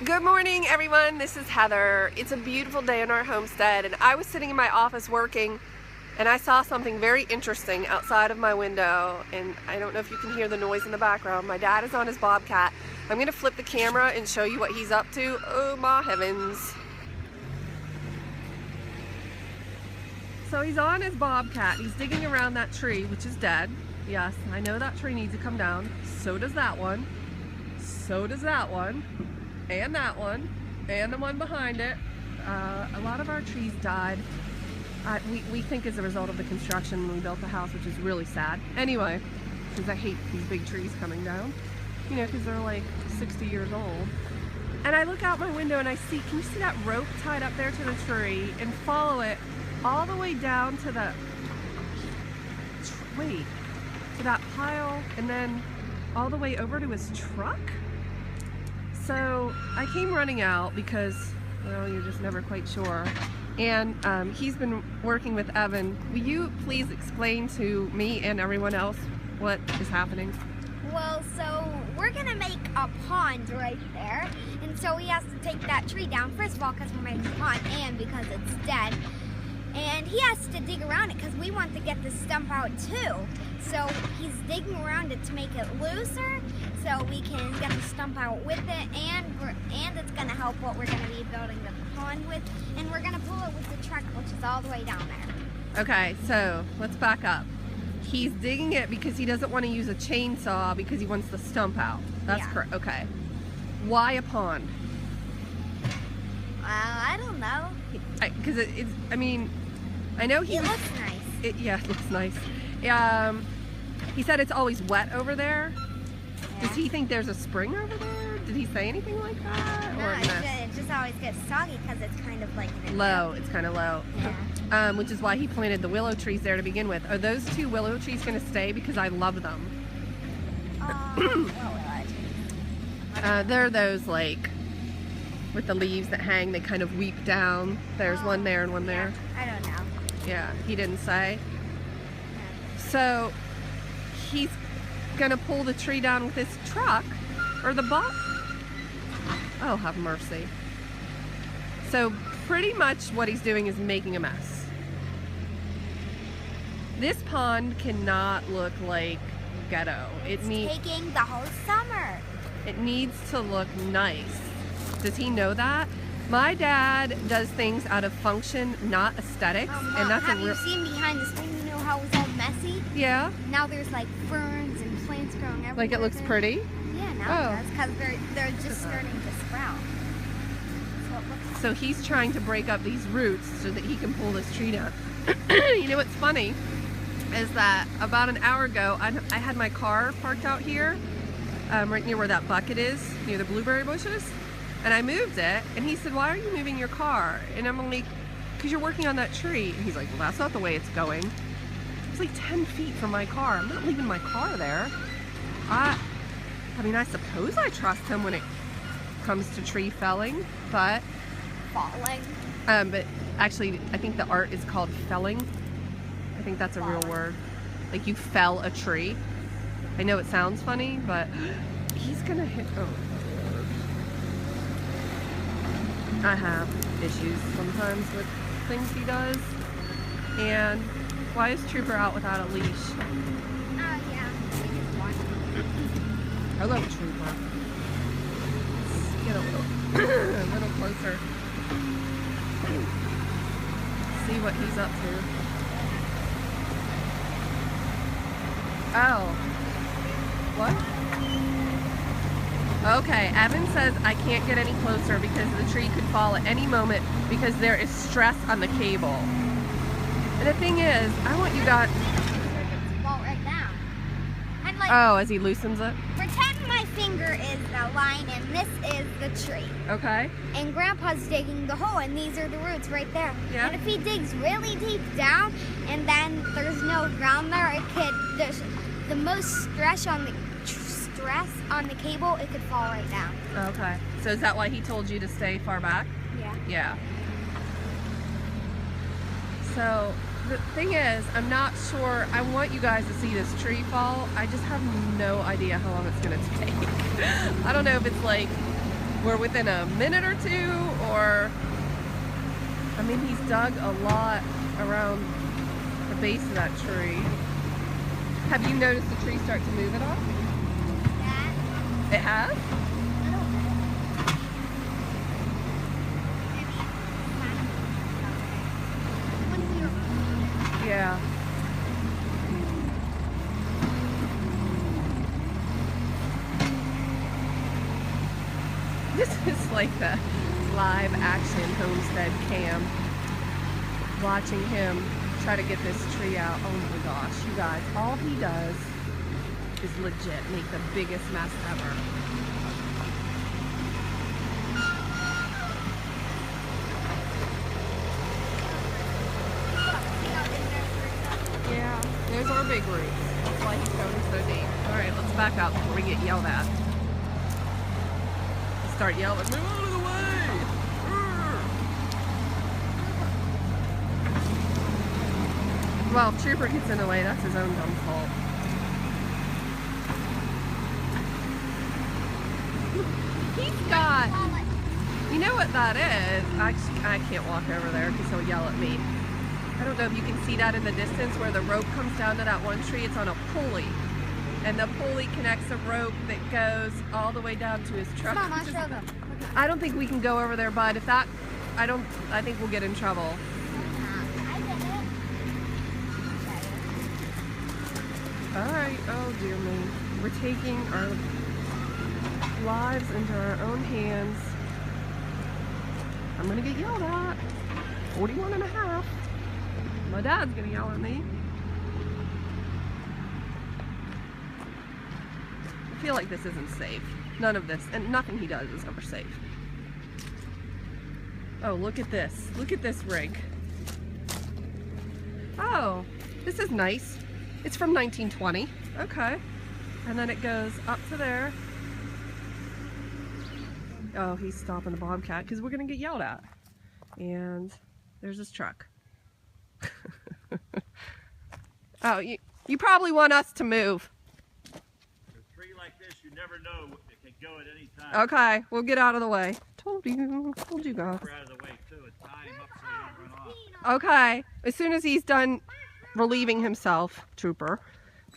Good morning, everyone. This is Heather. It's a beautiful day in our homestead, and I was sitting in my office working, and I saw something very interesting outside of my window, and I don't know if you can hear the noise in the background. My dad is on his Bobcat. I'm going to flip the camera and show you what he's up to. Oh my heavens. So he's on his Bobcat. He's digging around that tree, which is dead. Yes, I know that tree needs to come down. So does that one. So does that one. And that one, and the one behind it. A lot of our trees died. We think as a result of the construction when we built the house, which is really sad. Anyway, because I hate these big trees coming down, you know, because they're like 60 years old. And I look out my window and I see, can you see that rope tied up there to the tree, and follow it all the way down to the, to that pile, and then all the way over to his truck? So I came running out because, well, you're just never quite sure. And he's been working with Evan. Will you please explain to me and everyone else what is happening? Well, so we're gonna make a pond right there. And so he has to take that tree down, first of all, because we're making a pond, and because it's dead. And he has to dig around it because we want to get the stump out too. So he's digging around it to make it looser so we can get the stump out with it, and it's going to help what we're going to be building the pond with, and we're going to pull it with the truck, which is all the way down there. Okay, so let's back up. He's digging it because he doesn't want to use a chainsaw because he wants the stump out. That's correct. Okay. Why a pond? I don't know. Because it's, I mean, I know he... It looks nice. Yeah, it looks nice. He said it's always wet over there. Yeah. Does he think there's a spring over there? Did he say anything like that? No, it just always gets soggy because it's kind of like... low. It's kind of low. Yeah. Which is why he planted the willow trees there to begin with. Are those two willow trees going to stay? Because I love them. What willow trees? They're those, like, with the leaves that hang, they kind of weep down. There's one there and one there. I don't know. Yeah, he didn't say. So he's gonna pull the tree down with his truck, or the oh, have mercy. So pretty much what he's doing is making a mess. This pond cannot look like ghetto. It's taking the whole summer. It needs to look nice. Does he know that? My dad does things out of function, not aesthetics, and that's have you seen behind the screen? You know how it was all messy? Yeah. Now there's like ferns and plants growing everywhere. Like it looks pretty? Yeah, now it does, because they're just starting to sprout. So he's trying to break up these roots so that he can pull this tree down. You know what's funny is that about an hour ago, I had my car parked out here, right near where that bucket is, near the blueberry bushes. And I moved it, and he said, why are you moving your car? And I'm like, because you're working on that tree. And he's like, well, that's not the way it's going. It's like 10 feet from my car. I'm not leaving my car there. I mean, I suppose I trust him when it comes to tree felling, but... Falling. But actually, I think the art is called felling. I think that's a real word. Like you fell a tree. I know it sounds funny, but he's gonna hit... Oh. I have issues sometimes with things he does. And why is Trooper out without a leash? Oh, yeah. I love Trooper. Let's get a little closer. See what he's up to. Oh. What? Okay, Evan says I can't get any closer because the tree could fall at any moment because there is stress on the cable. And the thing is, I want you guys... Fall right down. And like, oh, as he loosens it? Pretend my finger is the line and this is the tree. Okay. And Grandpa's digging the hole and these are the roots right there. Yeah. And if he digs really deep down and then there's no ground there, there's the most stress on the cable, it could fall right down. Okay. So is that why he told you to stay far back? Yeah. Yeah. So the thing is, I'm not sure. I want you guys to see this tree fall. I just have no idea how long it's going to take. I don't know if it's like we're within a minute or two, or, I mean, he's dug a lot around the base of that tree. Have you noticed the tree start to move at all? Yeah. It has? Yeah. This is like the live action homestead cam. Watching him try to get this tree out. Oh my gosh, you guys, all he does is legit make the biggest mess ever. Yeah, there's our big roots. That's why he's going so deep. Alright, let's back up before we get yelled at. Start yelling, move out of the way! Well, if Trooper gets in the way, that's his own dumb fault. He's got, you know what that is? I can't walk over there because he'll yell at me. I don't know if you can see that in the distance where the rope comes down to that one tree. It's on a pulley. And the pulley connects a rope that goes all the way down to his truck. Come on, I'll show them. I don't think we can go over there, bud. If that, I think we'll get in trouble. I did it. Alright, oh dear me. We're taking our lives into our own hands. I'm gonna get yelled at. 41 and a half. My dad's gonna yell at me. I feel like this isn't safe. None of this, and nothing he does is ever safe. Oh, look at this. Look at this rig. Oh, this is nice. It's from 1920. Okay. And then it goes up to there. Oh, he's stopping the Bobcat because we're going to get yelled at. And there's his truck. Oh, you probably want us to move. A tree like this, you never know, it can go at any time. Okay, we'll get out of the way. Told you guys. We're out of the way too, and tie him up so he don't run off. Okay, as soon as he's done relieving himself, Trooper,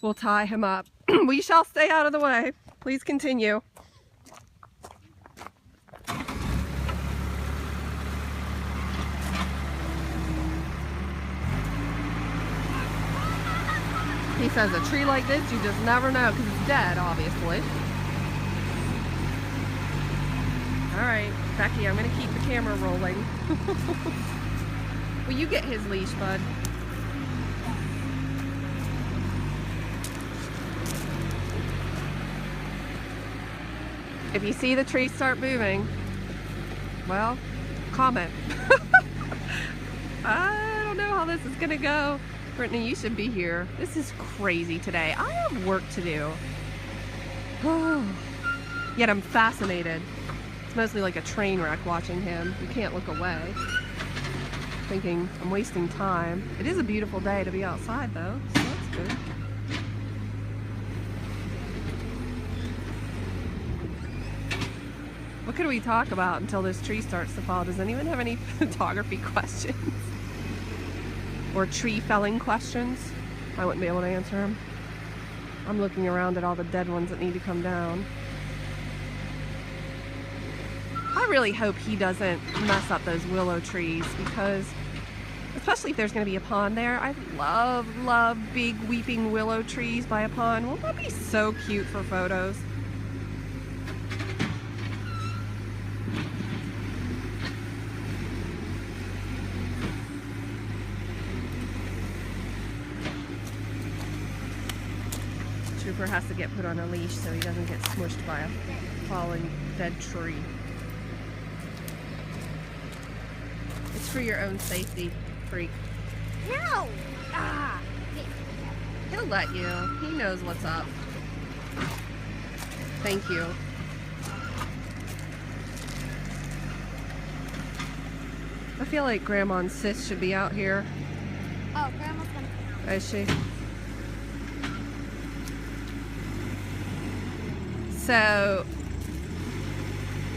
we'll tie him up. We shall stay out of the way. Please continue. He says a tree like this, you just never know because it's dead, obviously. Alright, Becky, I'm going to keep the camera rolling. Will you get his leash, bud? If you see the tree start moving, well, comment. I don't know how this is going to go. Brittany, you should be here. This is crazy today. I have work to do. Yet I'm fascinated. It's mostly like a train wreck watching him. You can't look away. Thinking I'm wasting time. It is a beautiful day to be outside though, so that's good. What could we talk about until this tree starts to fall? Does anyone have any photography questions? Or tree felling questions? I wouldn't be able to answer them. I'm looking around at all the dead ones that need to come down. I really hope he doesn't mess up those willow trees because, especially if there's going to be a pond there, I love big weeping willow trees by a pond. Won't that be so cute for photos? Trooper has to get put on a leash so he doesn't get smushed by a fallen dead tree. It's for your own safety, freak. No! Ah! He'll let you. He knows what's up. Thank you. I feel like Grandma and Sis should be out here. Oh, Grandma's gonna come out. Is she? So,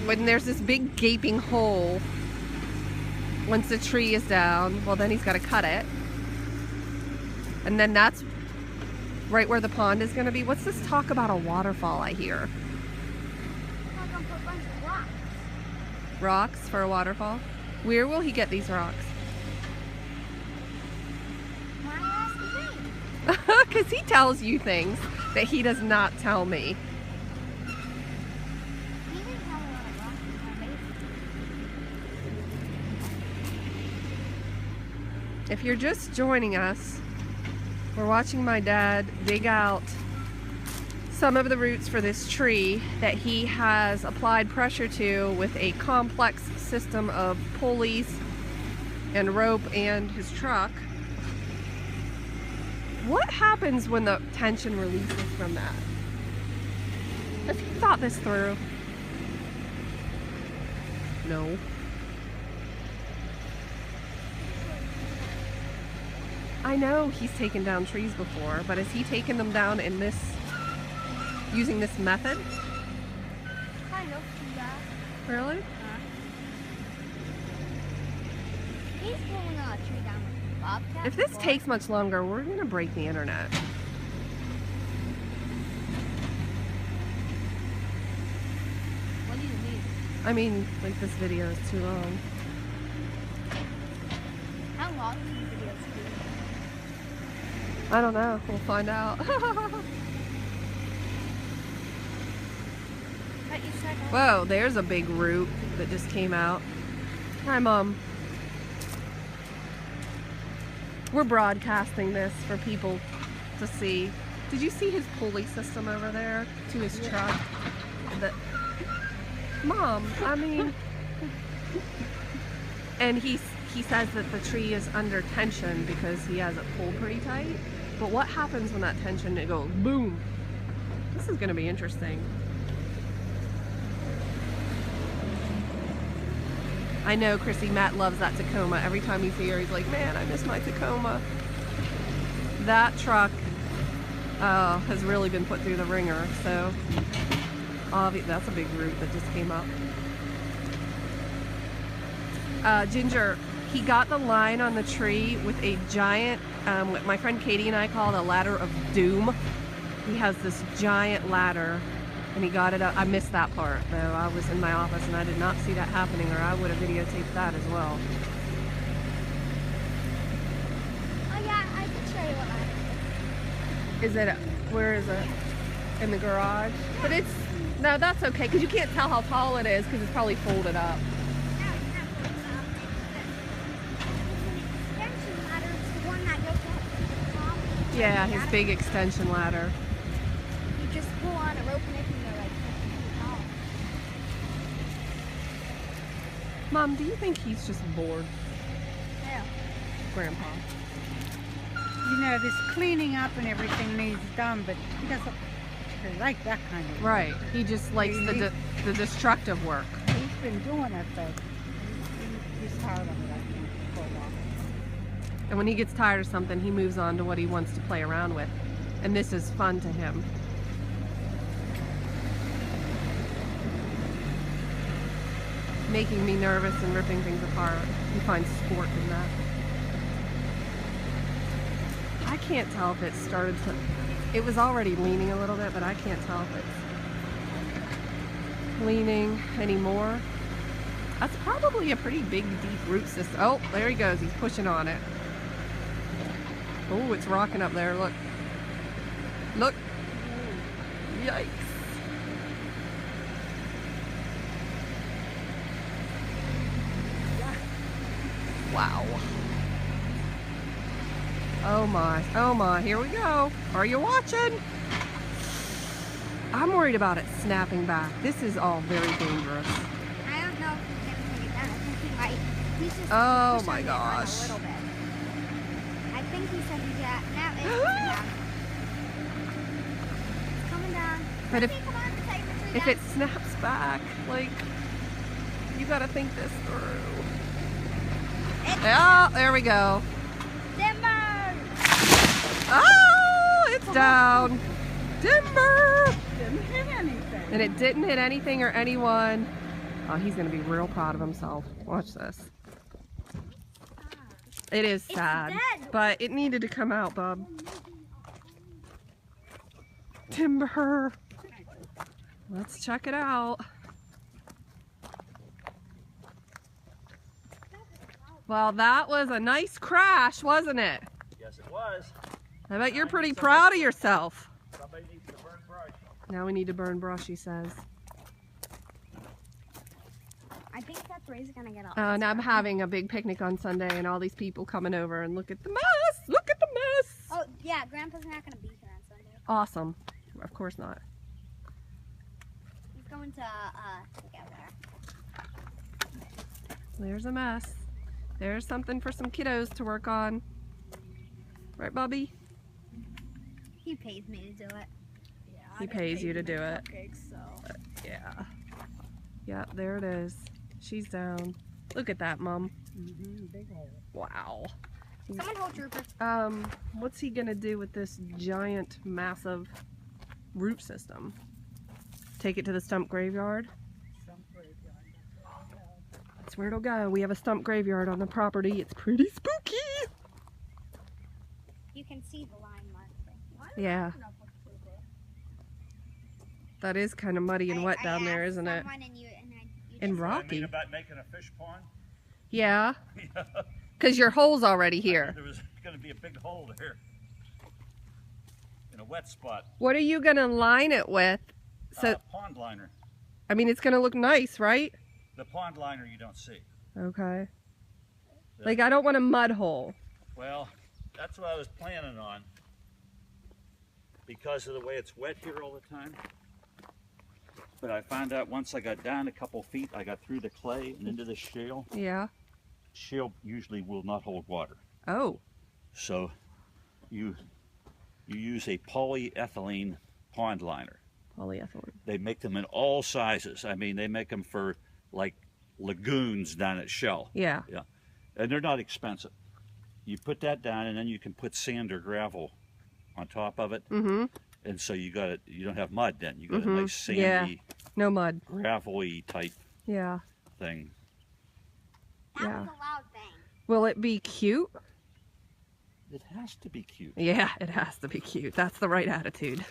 when there's this big gaping hole, once the tree is down, well then he's got to cut it. And then that's right where the pond is going to be. What's this talk about a waterfall I hear? I'm gonna put a bunch of rocks. Rocks for a waterfall? Where will he get these rocks? Why are you asking me? Because he tells you things that he does not tell me. You didn't tell me what a rock is, baby. If you're just joining us, we're watching my dad dig out some of the roots for this tree that he has applied pressure to with a complex system of pulleys and rope and his truck. What happens when the tension releases from that? Have you thought this through? No. I know he's taken down trees before, but has he taken them down in this, using this method? Kind of, yeah. Really? He's pulling a tree down with a bobcat. If this before. takes much longer, we're gonna break the internet. What do you mean? I mean, like this video is too long. How long do these videos do? I don't know. We'll find out. But you said Whoa, there's a big root that just came out. Hi, Mom. We're broadcasting this for people to see. Did you see his pulley system over there to his truck? Mom, I mean... And he says that the tree is under tension because he has it pulled pretty tight. But what happens when that tension, it goes boom? This is going to be interesting. I know, Chrissy, Matt loves that Tacoma. Every time he's here, he's like, man, I miss my Tacoma. That truck has really been put through the ringer. So that's a big root that just came up. Ginger, he got the line on the tree with a giant, what my friend Katie and I call a ladder of doom. He has this giant ladder, and he got it up. I missed that part, though. I was in my office, and I did not see that happening, or I would have videotaped that as well. Oh yeah, I can show you what ladder Is it, where is it? In the garage? But it's, no, that's okay, because you can't tell how tall it is, because it's probably folded up. Yeah, his big extension ladder. You just pull on a rope and it can go like 50 feet tall. Mom, do you think he's just bored? Yeah. Grandpa. You know, this cleaning up and everything needs done, but he doesn't like that kind of work. Right. He just likes the destructive work. He's been doing it, but he's tired of it, I think, for a while. And when he gets tired of something, he moves on to what he wants to play around with. And this is fun to him. Making me nervous and ripping things apart. He finds sport in that. I can't tell if it started to... It was already leaning a little bit, but I can't tell if it's leaning anymore. That's probably a pretty big, deep root system. Oh, there he goes. He's pushing on it. Oh, it's rocking up there. Look. Look. Yikes. Wow. Oh my. Oh my. Here we go. Are you watching? I'm worried about it snapping back. This is all very dangerous. I don't know if he's gonna take it down. I think he might. He's just Oh my pushing it on gosh. a little bit. I think he said he's at. Now it's coming down. It's coming down. But Okay, come on, take the tree if down. it snaps back, like, you gotta think this through. Oh, there we go. Timber! Oh, it's down. Timber! Didn't hit anything. And it didn't hit anything or anyone. Oh, he's gonna be real proud of himself. Watch this. It is sad, dead. but it needed to come out, bub. Timber. Let's check it out. Well, that was a nice crash, wasn't it? Yes, it was. I bet you're pretty proud of yourself. Somebody needs to burn brush. Now we need to burn brush, he says. I think that Ray's gonna get off. And I'm having a big picnic on Sunday, and all these people coming over and look at the mess. Look at the mess. Oh yeah, Grandpa's not gonna be here on Sunday. Awesome. Of course not. He's going to together. There's a mess. There's something for some kiddos to work on. Right, Bubby? He pays me to do it. Yeah, He pays you to do it. Cupcakes, so. Yeah. Yeah, there it is. She's down. Look at that, Mom. Big hole. Wow. Someone hold Trooper. What's he gonna do with this giant, massive root system? Take it to the stump graveyard? That's where it'll go. We have a stump graveyard on the property. It's pretty spooky. You can see the line mark. Yeah. That is kind of muddy and wet down there, isn't it? And I rocky. mean about making a fish pond. Yeah. Because your hole's already here. There was going to be a big hole there in a wet spot. What are you gonna line it with? So, Pond liner. I mean, it's gonna look nice, right? The pond liner you don't see. Okay. Yeah. Like, I don't want a mud hole. Well, that's what I was planning on. Because of the way it's wet here all the time. But I found out once I got down a couple feet, I got through the clay and into the shale. Yeah. Shale usually will not hold water. Oh. So you use a polyethylene pond liner. Polyethylene. They make them in all sizes. I mean, they make them for like lagoons down at Shell. Yeah. Yeah. And they're not expensive. You put that down and then you can put sand or gravel on top of it. Mm-hmm. And so you don't have mud then. You got Mm-hmm. a nice sandy, Yeah. No mud. gravelly type Yeah. thing. That Yeah. was a loud thing. Will it be cute? It has to be cute. Yeah, it has to be cute. That's the right attitude.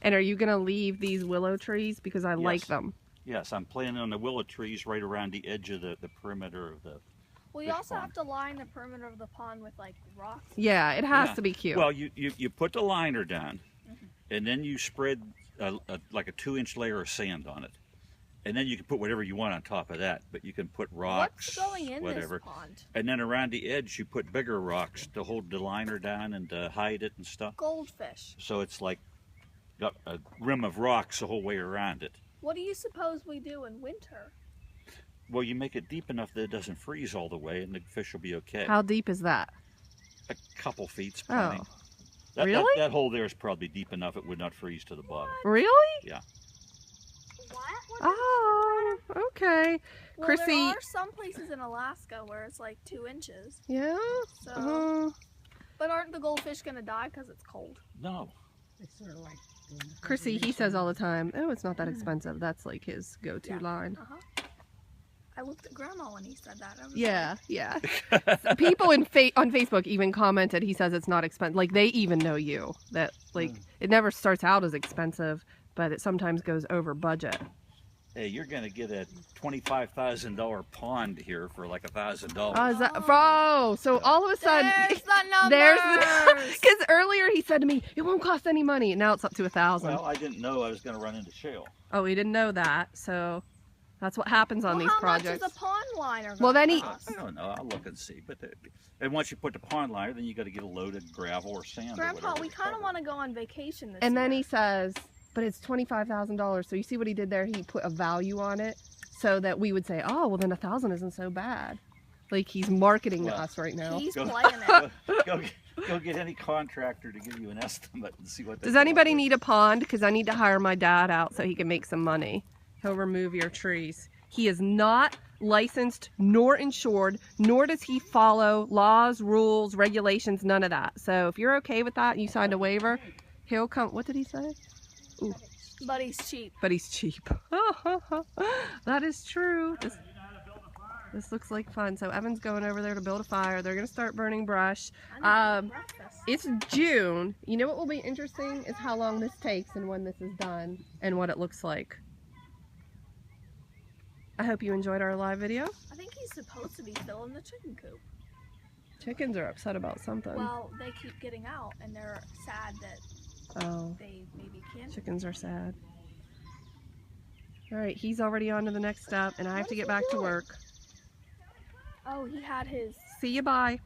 And are you going to leave these willow trees? Because I like Yes. them. Yes, I'm planting on the willow trees right around the edge of the perimeter of the... Well, you fish also pond. have to line the perimeter of the pond with like rocks. Yeah, it has Yeah. to be cute. Well, you put the liner down, and then you spread like a 2-inch layer of sand on it. And then you can put whatever you want on top of that, but you can put rocks, What's going in whatever. this pond? And then around the edge, you put bigger rocks to hold the liner down and to hide it and stuff. Goldfish. So it's like got a rim of rocks the whole way around it. What do you suppose we do in winter? Well, you make it deep enough that it doesn't freeze all the way, and the fish will be okay. How deep is that? A couple feet's plenty. Oh. Really? That hole there is probably deep enough it would not freeze to the bottom. Really? Yeah. What? Oh, okay. Well, Chrissy. there are some places in Alaska where it's like 2 inches. Yeah? So, but aren't the goldfish gonna die because it's cold? No. It's sort of like doing the Chrissy, he says all the time, oh, it's not that expensive. That's like his go-to line. I looked at Grandma when he said that. I was Yeah, yeah. People on Facebook even commented, he says it's not expensive. Like, they even know you. That, like, it never starts out as expensive, but it sometimes goes over budget. Hey, you're gonna get a $25,000 pond here for like $1,000. Oh, is that, oh, so all of a sudden, There's the numbers. there's because earlier he said to me, it won't cost any money. And now it's up to 1,000. Well, I didn't know I was gonna run into shale. Oh, he didn't know that. So that's what happens on Well, these how projects. much is a pond liner? Well, then he- cost? I don't know. I'll look and see. But and once you put the pond liner, then you got to get a load of gravel or sand. or Grandpa, whatever we to kind of cover. want to go on vacation this And year. then he says, but it's $25,000. So you see what he did there? He put a value on it so that we would say, oh, well then 1,000 isn't so bad. Like he's marketing to Well, us right now. He's Go- playing it. Go get any contractor to give you an estimate and see what. they Does come up anybody with. need a pond? Because I need to hire my dad out so he can make some money. He'll remove your trees. He is not licensed nor insured, nor does he follow laws, rules, regulations, none of that. So if you're okay with that and you signed a waiver, he'll come. What did he say? Ooh. But he's cheap. But he's cheap. That is true. This looks like fun. So Evan's going over there to build a fire. They're going to start burning brush. It's June. You know what will be interesting is how long this takes and when this is done and what it looks like. I hope you enjoyed our live video. I think he's supposed to be still in the chicken coop. Chickens are upset about something. Well, they keep getting out and they're sad that they maybe can't. Chickens are sad. All right, he's already on to the next step and I have to get back to work. Oh, he had his... See you, bye.